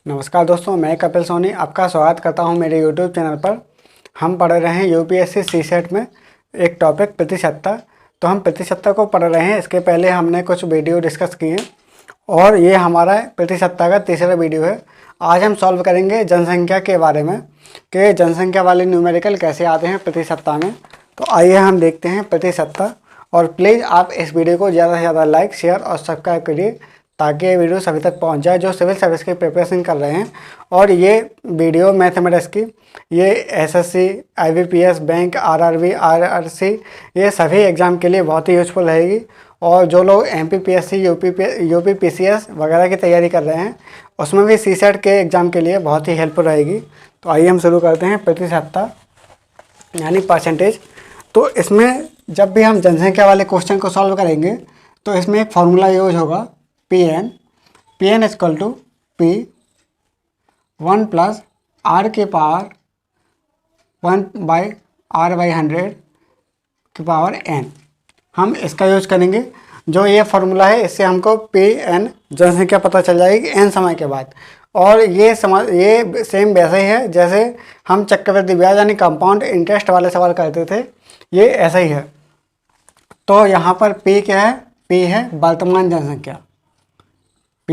नमस्कार दोस्तों, मैं कपिल सोनी आपका स्वागत करता हूं मेरे YouTube चैनल पर। हम पढ़ रहे हैं यूपीएससी सीसेट में एक टॉपिक प्रतिशतता। तो हम प्रतिशतता को पढ़ रहे हैं। इसके पहले हमने कुछ वीडियो डिस्कस किए और ये हमारा प्रतिशतता का तीसरा वीडियो है। आज हम सॉल्व करेंगे जनसंख्या के बारे में कि जनसंख्या वाले न्यूमेरिकल कैसे आते हैं प्रतिशतता में। तो आइए हम देखते हैं प्रतिशतता। और प्लीज़ आप इस वीडियो को ज़्यादा से ज़्यादा लाइक, शेयर और सब्सक्राइब करिए ताकि ये वीडियो सभी तक पहुंच जाए जो सिविल सर्विस की प्रिपरेशन कर रहे हैं। और ये वीडियो मैथमेटिक्स की, ये SSC, IBPS, bank, RRB, RRC, ये सभी एग्ज़ाम के लिए बहुत ही यूज़फुल रहेगी। और जो लोग एमपीपीएससी, यूपीपीसीएस वगैरह की तैयारी कर रहे हैं उसमें भी सीसेट के एग्ज़ाम के लिए बहुत ही हेल्पफुल रहेगी। तो आइए हम शुरू करते हैं प्रतिशतता यानी परसेंटेज। तो इसमें जब भी हम जनसंख्या वाले क्वेश्चन को सॉल्व करेंगे तो इसमें एक फार्मूला यूज होगा Pn equal to P 1 plus R के पावर 1/R/100 की पावर n। हम इसका यूज करेंगे। जो ये फार्मूला है इससे हमको Pn जनसंख्या पता चल जाएगी n समय के बाद। और ये सेम वैसे ही है जैसे हम चक्रवृद्धि ब्याज यानी कंपाउंड इंटरेस्ट वाले सवाल करते थे, ये ऐसा ही है। तो यहाँ पर P क्या है? P है वर्तमान जनसंख्या। P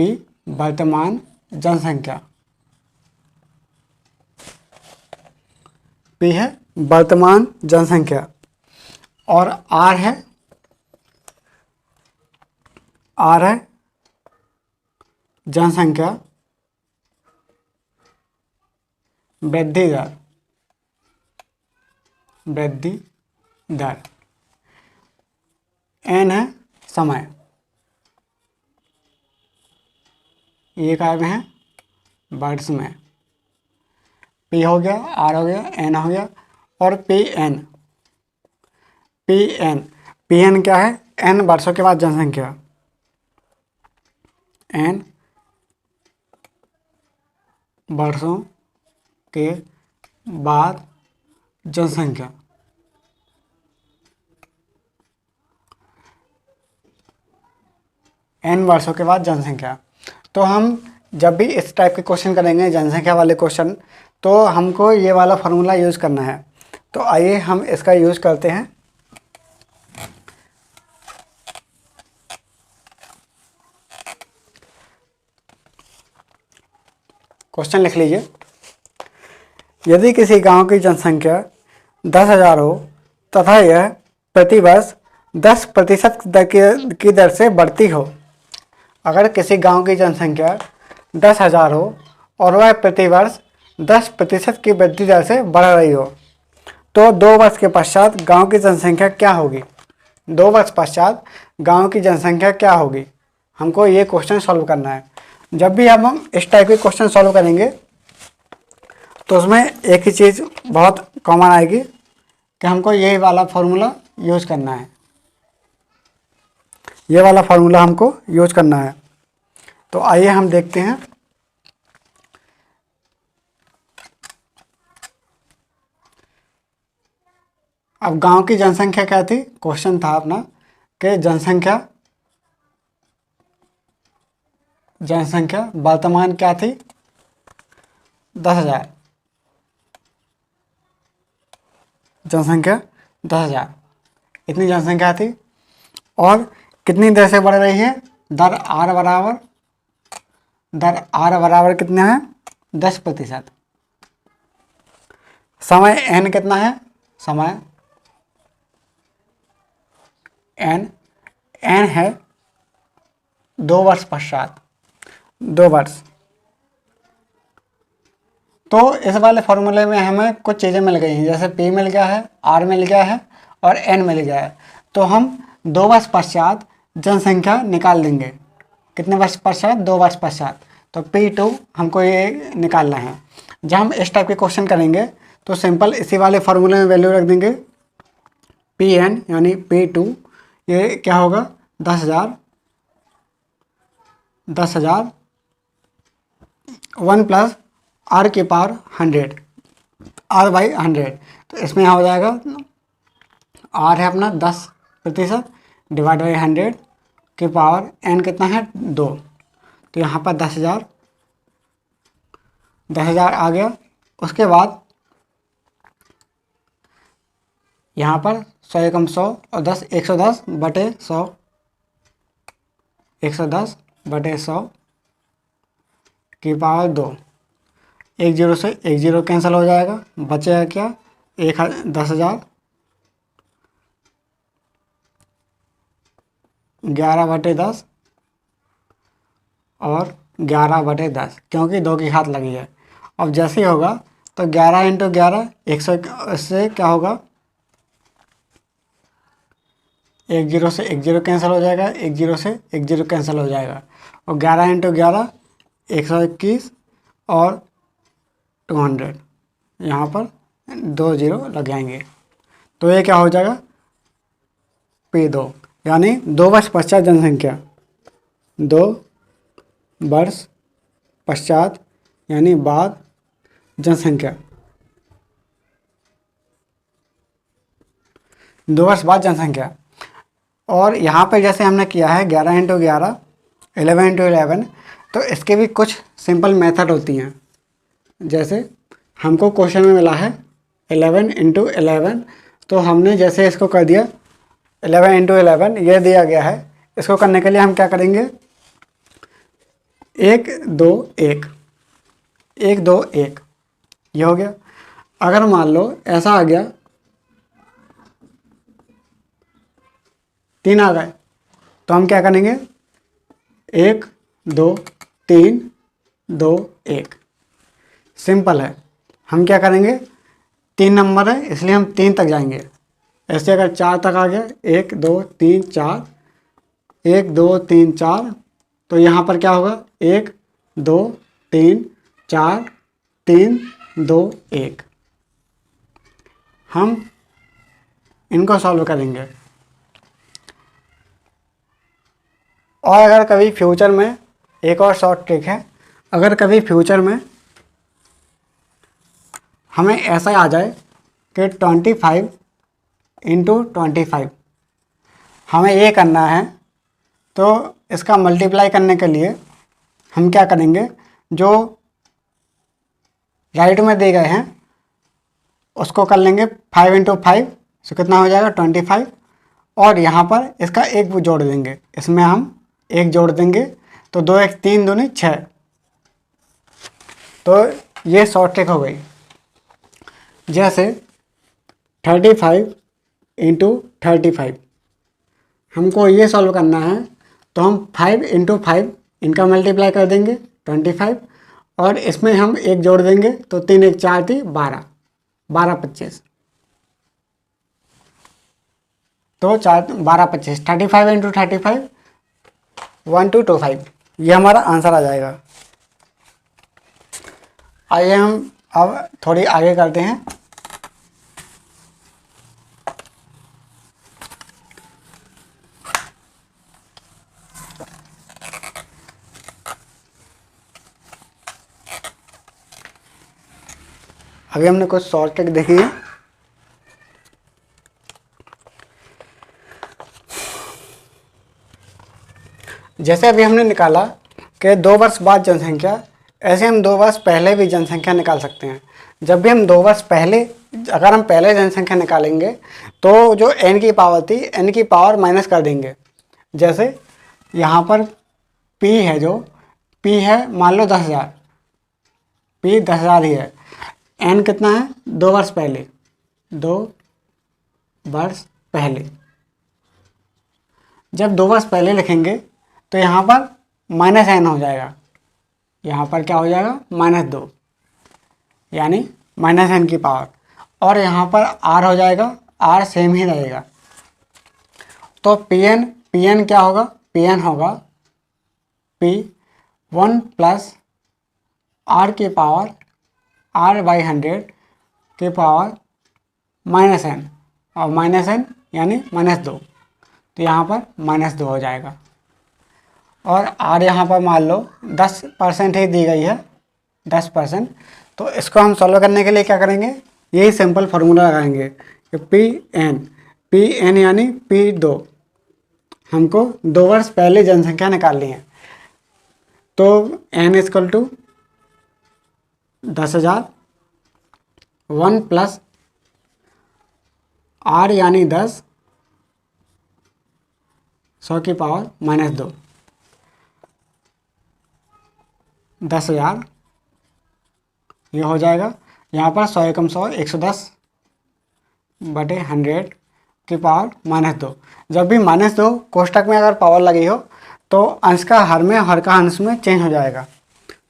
वर्तमान जनसंख्या, P है वर्तमान जनसंख्या। और R है जनसंख्या वृद्धि दर। N है समय, ये काय में है? वर्ड्स में। P हो गया, R हो गया, N हो गया। और Pn क्या है? N वर्षों के बाद जनसंख्या, N वर्षों के बाद जनसंख्या। N वर्षों के बाद जनसंख्या। तो हम जब भी इस टाइप के क्वेश्चन करेंगे जनसंख्या वाले क्वेश्चन, तो हमको ये वाला फार्मूला यूज़ करना है। तो आइए हम इसका यूज़ करते हैं। क्वेश्चन लिख लीजिए। यदि किसी गांव की जनसंख्या 10,000 हो तथा यह प्रतिवर्ष 10% की दर से बढ़ती हो। अगर किसी गांव की जनसंख्या 10,000 हो और वह प्रतिवर्ष 10% की वृद्धि दर से बढ़ रही हो तो 2 वर्ष के पश्चात गांव की जनसंख्या क्या होगी? 2 वर्ष पश्चात गांव की जनसंख्या क्या होगी? हमको ये क्वेश्चन सॉल्व करना है। जब भी हम इस टाइप के क्वेश्चन सॉल्व करेंगे तो उसमें एक ही चीज़ बहुत कॉमन आएगी कि हमको यही वाला फार्मूला यूज़ करना है। ये वाला फार्मूला हमको यूज करना है। तो आइए हम देखते हैं। अब गांव की जनसंख्या क्या थी? क्वेश्चन था अपना कि जनसंख्या वर्तमान क्या थी? 10,000। जनसंख्या 10,000 इतनी जनसंख्या थी और कितनी दर से बढ़ रही है? दर R बराबर कितना है? 10%। समय N कितना है? समय N है 2 वर्ष पश्चात, 2 वर्ष। तो इस वाले फॉर्मूले में हमें कुछ चीज़ें मिल गई हैं, जैसे P मिल गया है, R मिल गया है और N मिल गया है। तो हम 2 वर्ष पश्चात जनसंख्या निकाल देंगे। कितने वर्ष पश्चात? 2 वर्ष पश्चात। तो P2 हमको ये निकालना है। जब हम इस टाइप के क्वेश्चन करेंगे तो सिंपल इसी वाले फार्मूले में वैल्यू रख देंगे। Pn यानी P2 ये क्या होगा? 10,000 1 प्लस R की पावर 100, R/100। तो इसमें यहाँ हो जाएगा R है अपना 10% डिवाइड बाई 100 की पावर n कितना है? 2। तो यहाँ पर 10,000 10,000 आ गया। उसके बाद यहाँ पर 100 एकम 100 और 10 110/100, 110/100 की पावर 2। एक जीरो से एक जीरो कैंसिल हो जाएगा, बचेगा क्या? 10,000, 11/10 और 11/10, क्योंकि 2 की घात लगी है। अब जैसे ही होगा तो 11 × 11 100 से क्या होगा? एक जीरो से एक जीरो कैंसिल हो जाएगा, एक जीरो से एक जीरो कैंसिल हो जाएगा, और 11 × 11 121 और 200, यहाँ पर 2 जीरो लग जाएंगे। तो ये क्या हो जाएगा? P2, यानी 2 वर्ष पश्चात जनसंख्या, 2 वर्ष पश्चात यानी बाद जनसंख्या, 2 वर्ष बाद जनसंख्या। और यहाँ पे जैसे हमने किया है 11 × 11, 11 × 11, तो इसके भी कुछ सिंपल मेथड होती हैं। जैसे हमको क्वेश्चन में मिला है 11 × 11, तो हमने जैसे इसको कर दिया 11 × 11, ये दिया गया है। इसको करने के लिए हम क्या करेंगे? 1 2 1, 1 2 1, ये हो गया। अगर मान लो ऐसा आ गया 3 आ गए, तो हम क्या करेंगे? 1 2 3 2 1, सिंपल है। हम क्या करेंगे? 3 नंबर है इसलिए हम 3 तक जाएंगे। ऐसे अगर 4 तक आ गया, 1 2 3 4, 1 2 3 4, तो यहाँ पर क्या होगा? 1 2 3 4 3 2 1। हम इनको सॉल्व करेंगे। और अगर कभी फ्यूचर में एक और शॉर्ट ट्रिक है, अगर कभी फ्यूचर में हमें ऐसा आ जाए कि 25 × 25 हमें ये करना है, तो इसका मल्टीप्लाई करने के लिए हम क्या करेंगे? जो राइट में दिए गए हैं उसको कर लेंगे 5 × 5, तो कितना हो जाएगा? 25। और यहाँ पर इसका एक जोड़ देंगे, इसमें हम एक जोड़ देंगे, तो 2 1 3 2 6। तो ये शॉर्ट ट्रिक हो गई। जैसे 35 × 35 हमको ये सॉल्व करना है, तो हम 5 × 5 इनका मल्टीप्लाई कर देंगे 25, और इसमें हम एक जोड़ देंगे, तो 3 1 4 थी 12, 12 25, तो 12 25, 35 × 35 1225, ये हमारा आंसर आ जाएगा। आइए हम अब थोड़ी आगे करते हैं। अभी हमने कुछ शॉर्ट ट्रिक देखी है। जैसे अभी हमने निकाला कि 2 वर्ष बाद जनसंख्या, ऐसे हम 2 वर्ष पहले भी जनसंख्या निकाल सकते हैं। जब भी हम 2 वर्ष पहले, अगर हम पहले जनसंख्या निकालेंगे तो जो n की पावर थी, n की पावर माइनस कर देंगे। जैसे यहाँ पर p है, जो p है मान लो 10,000, p 10,000 ही है। n कितना है? 2 वर्ष पहले, 2 वर्ष पहले। जब 2 वर्ष पहले लिखेंगे तो यहाँ पर -n हो जाएगा, यहाँ पर क्या हो जाएगा? -2, यानी -n की पावर। और यहाँ पर r हो जाएगा, r सेम ही रहेगा। तो pn क्या होगा? pn होगा p1 + r की पावर r/100 की पावर -n, और -n यानी -2, तो यहाँ पर -2 हो जाएगा। और r यहाँ पर मान लो 10% ही दी गई है, 10%। तो इसको हम सॉल्व करने के लिए क्या करेंगे? यही सिंपल फार्मूला लगाएंगे कि pn यानी p2, हमको 2 वर्ष पहले जनसंख्या निकालनी है। तो n = 10,000 1 प्लस r यानी 10 100 की पावर -2 10,000 ये हो जाएगा। यहाँ पर 100 एकम 100 110 बटे 100 की पावर -2। जब भी -2 कोष्टक में अगर पावर लगी हो तो अंश का हर में, हर का अंश में चेंज हो जाएगा।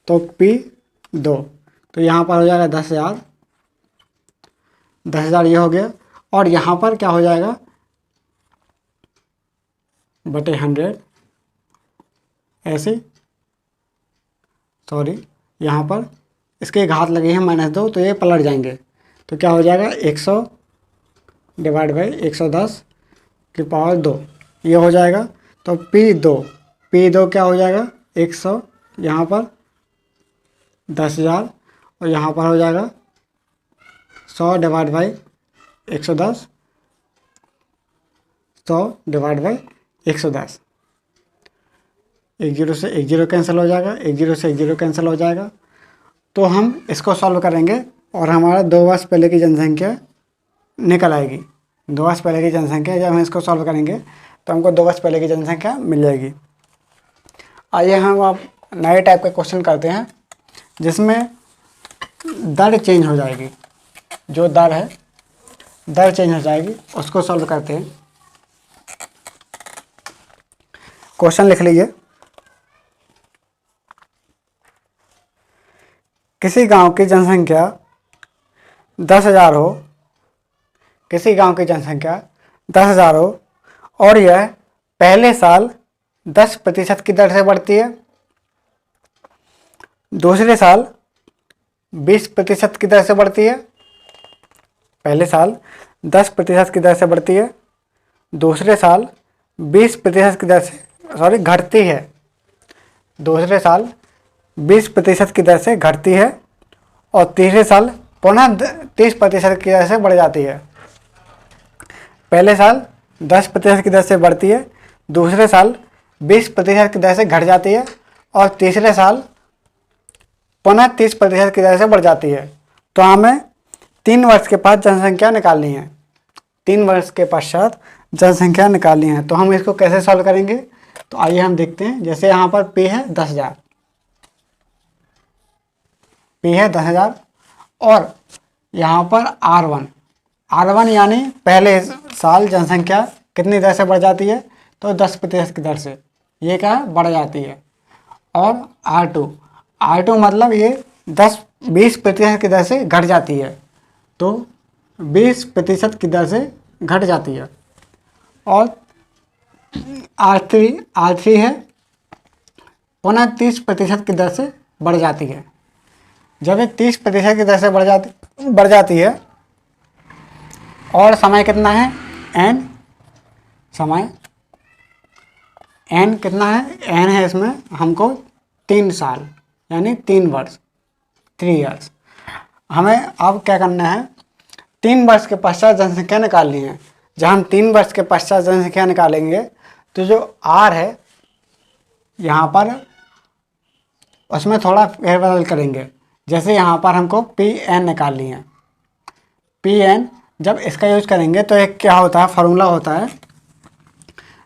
तो P2 तो यहाँ पर हो जाएगा 10,000 ये हो गया। और यहाँ पर क्या हो जाएगा बटे 100 ऐसे, सॉरी यहाँ पर इसके घात लगे हैं -2 तो ये पलट जाएंगे। तो क्या हो जाएगा 100 डिवाइड बाई 110 की पावर 2 ये हो जाएगा। तो P2 क्या हो जाएगा 100, यहाँ पर 10,000 और यहाँ पर हो जाएगा 100 डिवाइड बाई 110, 100 डिवाइड बाई 110। 1 0 से 1 0 कैंसिल हो जाएगा, 1 0 से 1 0 कैंसिल हो जाएगा। तो हम इसको सॉल्व करेंगे और हमारा 2 वर्ष पहले की जनसंख्या निकल आएगी। 2 वर्ष पहले की जनसंख्या, जब हम इसको सॉल्व करेंगे तो हमको 2 वर्ष पहले की जनसंख्या मिल जाएगी। आइए हम अब नए टाइप के क्वेश्चन करते हैं जिसमें दर चेंज हो जाएगी। जो दर है दर चेंज हो जाएगी, उसको सॉल्व करते हैं। क्वेश्चन लिख लीजिए। किसी गांव की जनसंख्या 10,000 हो, किसी गांव की जनसंख्या 10,000 हो और यह पहले साल 10% की दर से बढ़ती है, दूसरे साल 20% की दर से बढ़ती है। पहले साल 10% की दर से बढ़ती है, दूसरे साल 20% की दर से घटती है, दूसरे साल 20% की दर से घटती है और तीसरे साल पुनः 30% की दर से बढ़ जाती है। पहले साल 10% की दर से बढ़ती है, दूसरे साल 20% की दर से घट जाती है और तीसरे साल पुनः 30% की दर से बढ़ जाती है। तो हमें 3 वर्ष के बाद जनसंख्या निकालनी है, 3 वर्ष के पश्चात जनसंख्या निकालनी है। तो हम इसको कैसे सॉल्व करेंगे, तो आइए हम देखते हैं। जैसे यहाँ पर P है 10,000, P है 10,000 और यहाँ पर R1 यानी पहले साल जनसंख्या कितनी दर से बढ़ जाती है, तो 10% की दर से ये क्या है बढ़ जाती है। और R2 मतलब ये 20% की दर से घट जाती है, तो 20% की दर से घट जाती है। और R3 है पुनः 30% की दर से बढ़ जाती है। जब ये 30% की दर से बढ़ जाती है और समय कितना है n, समय n कितना है, n है इसमें हमको 3 साल यानी 3 वर्ष, 3 इयर्स। हमें अब क्या करना है, 3 वर्ष के पश्चात जनसंख्या निकालनी है। जब हम 3 वर्ष के पश्चात जनसंख्या निकालेंगे तो जो R है यहाँ पर उसमें थोड़ा फेरबदल करेंगे। जैसे यहाँ पर हमको Pn निकालनी है, Pn जब इसका यूज करेंगे तो एक क्या होता है, फार्मूला होता है।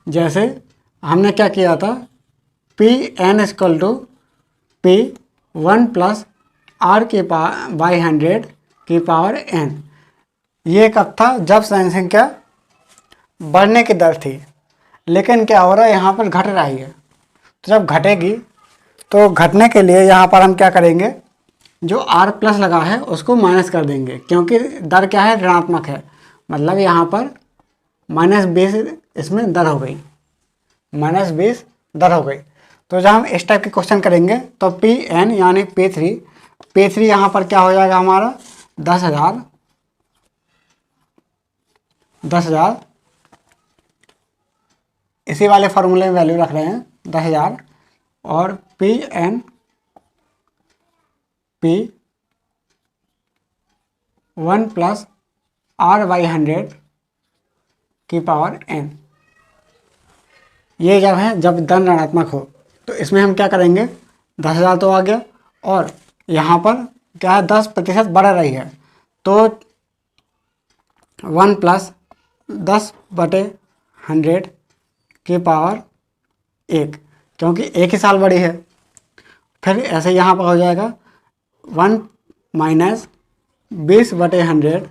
जैसे हमने क्या किया था, Pn = P1 + R/100 की पावर n। ये कब था, जब जनसंख्या बढ़ने की दर थी, लेकिन क्या हो रहा है यहाँ पर घट रही है। तो जब घटेगी तो घटने के लिए यहाँ पर हम क्या करेंगे, जो R+ लगा है उसको माइनस कर देंगे, क्योंकि दर क्या है ऋणात्मक है। मतलब यहाँ पर -20 इसमें दर हो गई, -20 दर हो गई। तो जब हम इस टाइप के क्वेश्चन करेंगे तो Pn यानी P3 यहाँ पर क्या हो जाएगा हमारा 10,000 इसी वाले फार्मूले में वैल्यू रख रहे हैं 10,000 और Pn P1 + R/100 की पावर n। ये जब है जब दर ऋणात्मक हो, तो इसमें हम क्या करेंगे, 10,000 तो आ गया और यहाँ पर क्या है, 10% बढ़ रही है, तो 1 + 10/100 की पावर 1, क्योंकि एक ही साल बढ़ी है। फिर ऐसे यहाँ पर हो जाएगा 1 - 20/100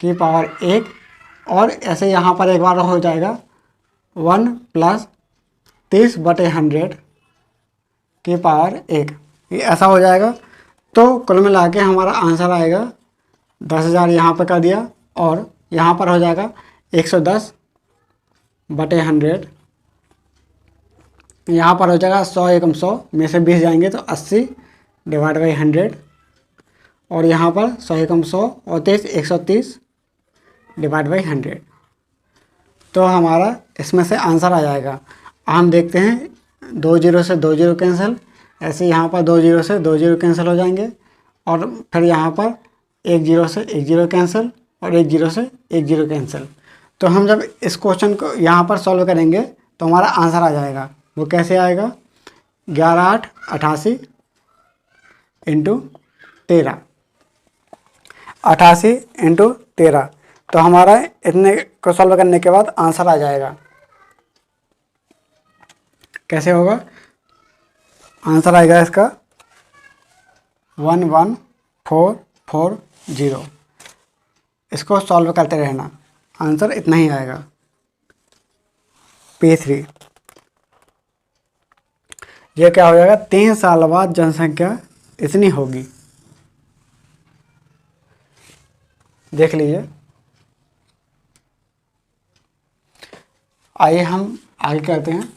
की पावर 1, और ऐसे यहाँ पर एक बार हो जाएगा 1 + 30/100 की पावर 1। ये ऐसा हो जाएगा। तो कुल मिला के हमारा आंसर आएगा 10,000 यहाँ पर कर दिया, और यहाँ पर हो जाएगा 110/100। यहाँ पर हो जाएगा 100 एकम 100 में से 20 जाएंगे तो 80/100, और यहाँ पर 100 एकम 100 और 23 130/100। तो हमारा इसमें से आंसर आ जाएगा। हम देखते हैं 2 0 से 2 0 कैंसिल, ऐसे यहाँ पर 2 0 से 2 0 कैंसिल हो जाएंगे, और फिर यहाँ पर 1 0 से 1 0 कैंसिल, और 1 0 से 1 0 कैंसिल। तो हम जब इस क्वेश्चन को यहाँ पर सॉल्व करेंगे तो हमारा आंसर आ जाएगा। वो कैसे आएगा, 11 8 88 × 13, 88 × 13। तो हमारा इतने को सॉल्व करने के बाद आंसर आ जाएगा। कैसे होगा, आंसर आएगा इसका 11440। इसको सॉल्व करते रहना, आंसर इतना ही आएगा। P3 ये क्या हो जाएगा, 3 साल बाद जनसंख्या इतनी होगी। देख लीजिए। आइए हम आगे करते हैं।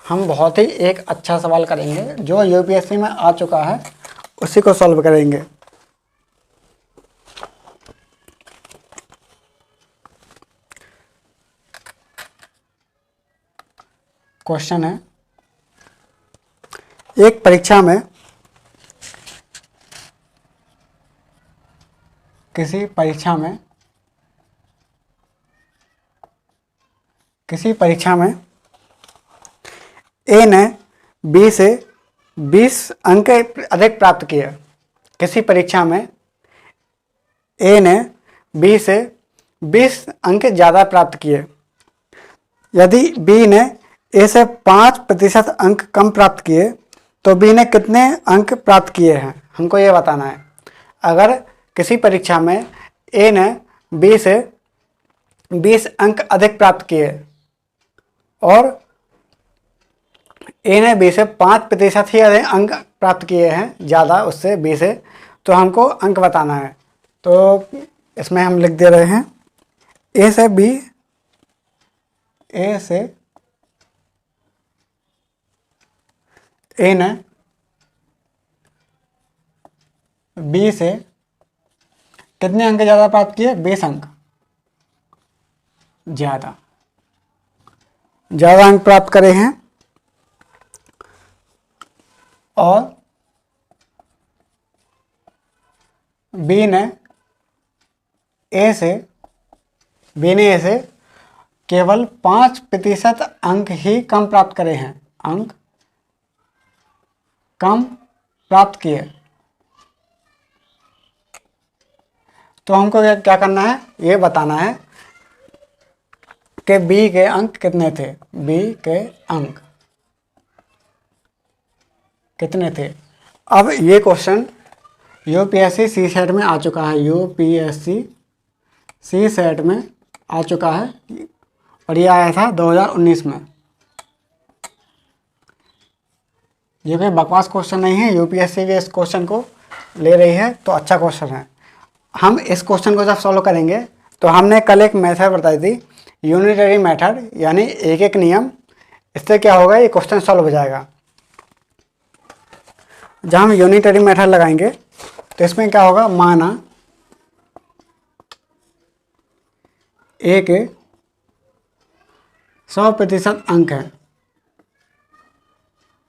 हम बहुत ही एक अच्छा सवाल करेंगे जो यूपीएससी में आ चुका है, उसी को सॉल्व करेंगे। क्वेश्चन है, एक परीक्षा में किसी परीक्षा में ए ने बी से 20 अंक अधिक प्राप्त किए। किसी परीक्षा में ए ने बी से 20 अंक ज़्यादा प्राप्त किए। यदि बी ने ए से 5% अंक कम प्राप्त किए तो बी ने कितने अंक प्राप्त किए हैं, हमको ये बताना है। अगर किसी परीक्षा में ए ने बी से 20 अंक अधिक प्राप्त किए और ए ने बी से 5% ही अधिक अंक प्राप्त किए हैं, ज़्यादा उससे बी से, तो हमको अंक बताना है। तो इसमें हम लिख दे रहे हैं ए से ए ने बी से कितने अंक ज़्यादा प्राप्त किए, 20 अंक ज़्यादा अंक प्राप्त करे हैं, और बी ने ए से केवल 5% अंक ही कम प्राप्त करे हैं, अंक कम प्राप्त किए। तो हमको क्या करना है, ये बताना है कि बी के अंक कितने थे, बी के अंक कितने थे। अब ये क्वेश्चन यूपीएससी सी सेट में आ चुका है, यूपीएससी सी सेट में आ चुका है, और ये आया था 2019 में। ये कोई बकवास क्वेश्चन नहीं है, यूपीएससी भी इस क्वेश्चन को ले रही है, तो अच्छा क्वेश्चन है। हम इस क्वेश्चन को जब सॉल्व करेंगे तो हमने कल एक मेथड बताई थी, यूनिटरी मेथड, यानी एक एक नियम। इससे क्या होगा, ये क्वेश्चन सॉल्व हो जाएगा। जब हम यूनिटरी मेथड लगाएंगे तो इसमें क्या होगा, माना ए के 100% अंक है,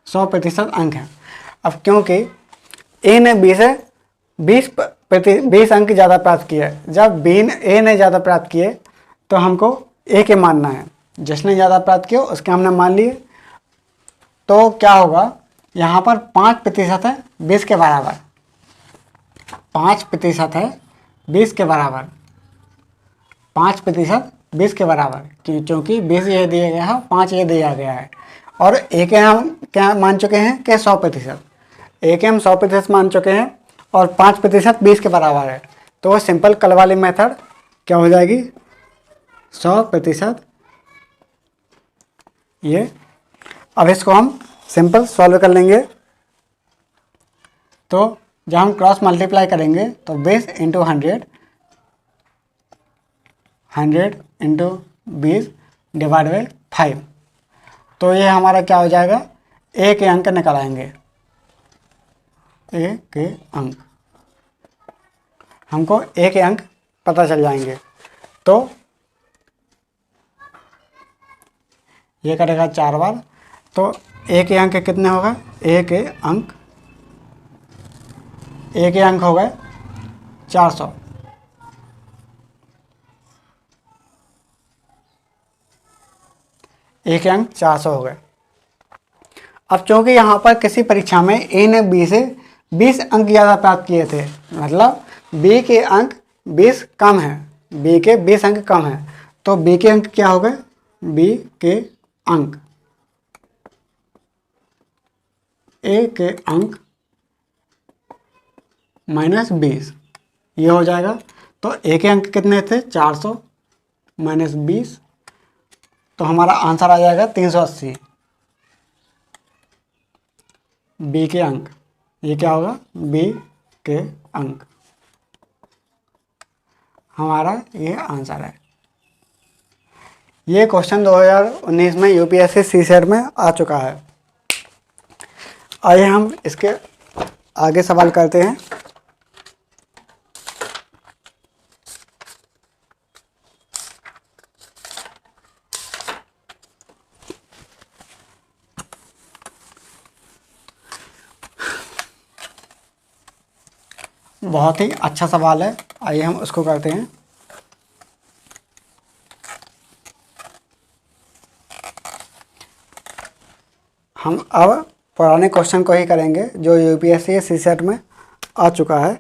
100% अंक है। अब क्योंकि ए ने बी से 20 अंक ज़्यादा प्राप्त किए, जब ए ने ज़्यादा प्राप्त किए तो हमको ए के मानना है, जिसने ज़्यादा प्राप्त किया उसके हमने मान लिए। तो क्या होगा, यहाँ पर 5% है 20 के बराबर, 5% है 20 के बराबर, 5% 20 के बराबर, क्योंकि 20 ये दिया गया है, 5 ये दिया गया है। और ए के हम क्या मान चुके हैं कि 100%, ए के हम 100% मान चुके हैं और 5% 20 के बराबर है। तो वो सिंपल कल वाली मेथड क्या हो जाएगी, 100%। ये अब इसको हम सिंपल सॉल्व कर लेंगे। तो जब हम क्रॉस मल्टीप्लाई करेंगे तो 20 इंटू 100, 100 इंटू 20 डिवाइड बाई 5। तो ये हमारा क्या हो जाएगा, ए के अंक निकल आएंगे, ए के अंक, हमको ए के अंक पता चल जाएंगे। तो ये करेगा 4 बार, तो ए के अंक कितने हो गए, ए के अंक हो गए 400। ए के अंक 400 हो गए। अब चूंकि यहाँ पर किसी परीक्षा में ए ने बी से 20 अंक ज़्यादा प्राप्त किए थे, मतलब बी के अंक 20 कम है, बी के 20 अंक कम है, तो बी के अंक क्या हो गए, बी के अंक, ए के अंक माइनस 20, ये हो जाएगा। तो ए के अंक कितने थे, 400 माइनस 20, तो हमारा आंसर आ जाएगा 380। बी के अंक, ये क्या होगा, बी के अंक, हमारा ये आंसर है। ये क्वेश्चन 2019 में यूपीएससी सीसेट में आ चुका है। आइए हम इसके आगे सवाल करते हैं। बहुत ही अच्छा सवाल है, आइए हम उसको करते हैं। हम अब पुराने क्वेश्चन को ही करेंगे जो यूपीएससी सीसेट में आ चुका है,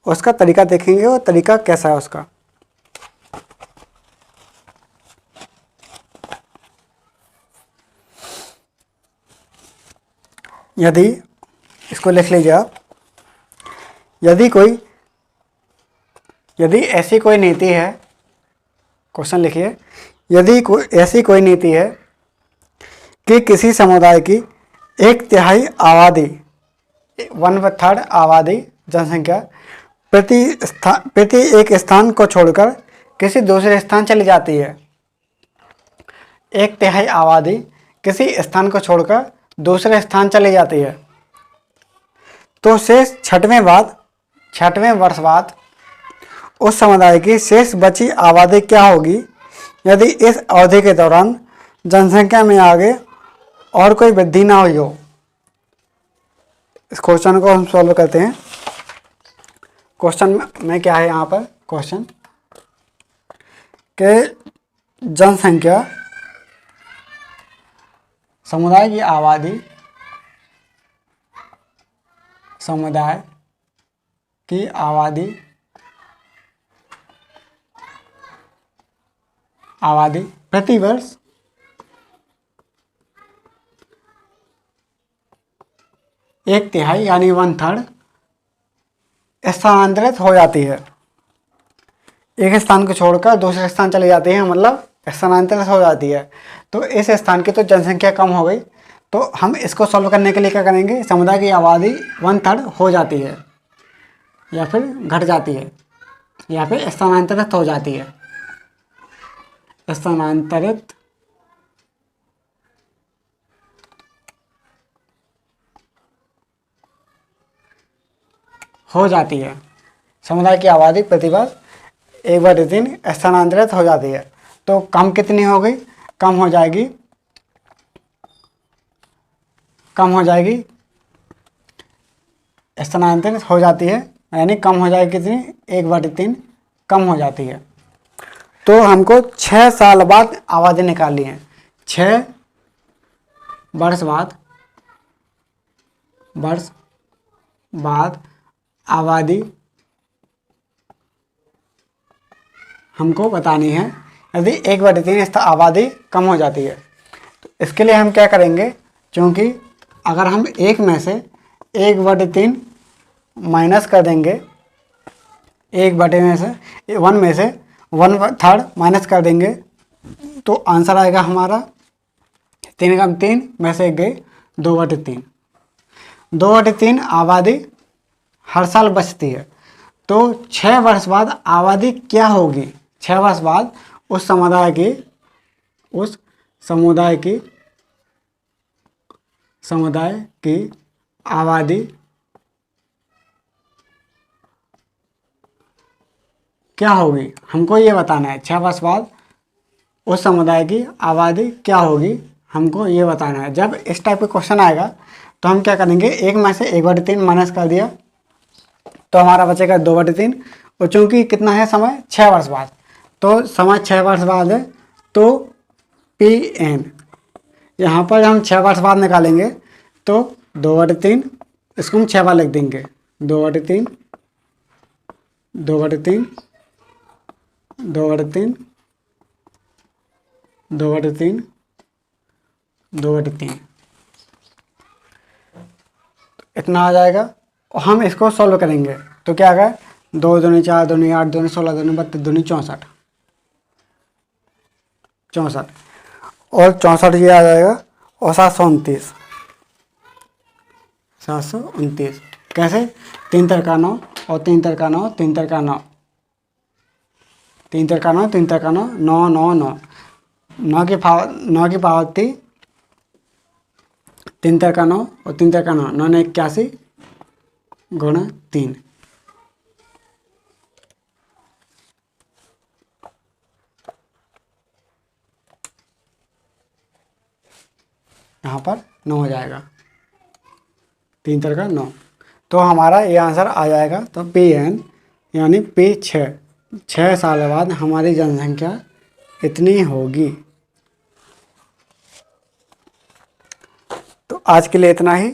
उसका तरीका देखेंगे और तरीका कैसा है उसका। यदि इसको लिख लीजिए आप, यदि ऐसी कोई नीति है, क्वेश्चन लिखिए, यदि ऐसी कोई नीति है कि किसी समुदाय की 1/3 आबादी, 1/3 आबादी जनसंख्या प्रति एक स्थान को छोड़कर किसी दूसरे स्थान चली जाती है, 1/3 आबादी किसी स्थान को छोड़कर दूसरे स्थान चली जाती है, तो शेष 6वें वर्ष बाद उस समुदाय की शेष बची आबादी क्या होगी यदि इस अवधि के दौरान जनसंख्या में आगे और कोई वृद्धि ना हुई हो। इस क्वेश्चन को हम सॉल्व करते हैं। क्वेश्चन में क्या है, यहाँ पर क्वेश्चन के जनसंख्या, समुदाय की आबादी, समुदाय की आबादी प्रतिवर्ष 1/3 यानी 1/3 स्थानांतरित हो जाती है, एक स्थान को छोड़कर दूसरे स्थान चली जाती है, मतलब स्थानांतरित हो जाती है। तो इस स्थान की तो जनसंख्या कम हो गई, तो हम इसको सॉल्व करने के लिए क्या करेंगे, समुदाय की आबादी 1/3 हो जाती है या फिर घट जाती है या फिर स्थानांतरित हो जाती है, स्थानांतरित हो जाती है। समुदाय की आबादी प्रतिवर्ष 1/3 स्थानांतरित हो जाती है। तो कम कितनी हो गई, कम हो जाएगी, स्थानांतरित हो जाती है, यानी कम हो जाएगी कितनी, 1/3 कम हो जाती है। तो हमको 6 साल बाद आबादी निकालनी है। 6 वर्ष बाद आबादी हमको बतानी है। यदि 1/3 इस आबादी कम हो जाती है तो इसके लिए हम क्या करेंगे, क्योंकि अगर हम 1 में से 1/3 माइनस कर देंगे, 1 में से 1/3 माइनस कर देंगे तो आंसर आएगा हमारा 3 कम 3 में से 1 गए 2/3। 2/3 आबादी हर साल बचती है। तो 6 वर्ष बाद आबादी क्या होगी? 6 वर्ष बाद उस समुदाय की आबादी क्या होगी, हमको ये बताना है। 6 वर्ष बाद उस समुदाय की आबादी क्या होगी, हमको ये बताना है। जब इस टाइप का क्वेश्चन आएगा तो हम क्या करेंगे, 1 में से 1/3 माइनस कर दिया तो हमारा बचेगा 2/3। और चूँकि कितना है समय, 6 वर्ष बाद, तो समय 6 वर्ष बाद है तो PN यहाँ पर हम 6 वर्ष बाद निकालेंगे तो 2/3, इसको हम 6 बार लिख देंगे। 2/3 2/3 2/3 2/3 2/3 इतना आ जाएगा। और हम इसको सॉल्व करेंगे तो क्या आएगा, 2 दूनी 4 दूनी 8 दूनी 16 दूनी 32 दूनी 64 और 64 ये आ जाएगा। और 729 कैसे, 3 तिरका 9 और 3 तिरका 9 3 तिरका 9 3 तिरका 9 3 तिरका 9 9 9 9 9 की पावर 3 तिरका 9 और 3 तिरका 9 9 ने 81 गुणा 3। यहाँ पर 9 हो जाएगा, 3 तिरका 9। तो हमारा ये आंसर आ जाएगा। तो PN यानी P 6 साल बाद हमारी जनसंख्या इतनी होगी। तो आज के लिए इतना ही,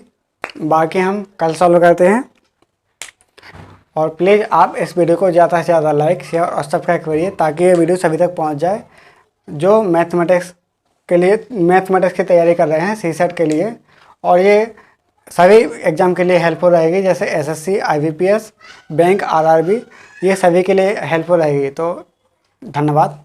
बाकी हम कल सॉल्व करते हैं। और प्लीज़ आप इस वीडियो को ज़्यादा से ज़्यादा लाइक, शेयर और सब्सक्राइब करिए ताकि ये वीडियो सभी तक पहुंच जाए जो मैथमेटिक्स की तैयारी कर रहे हैं CSET के लिए। और ये सभी एग्ज़ाम के लिए हेल्पफुल रहेगी, जैसे SSC, IBPS, बैंक, RRB, ये सभी के लिए हेल्पफुल रहेगी। तो धन्यवाद।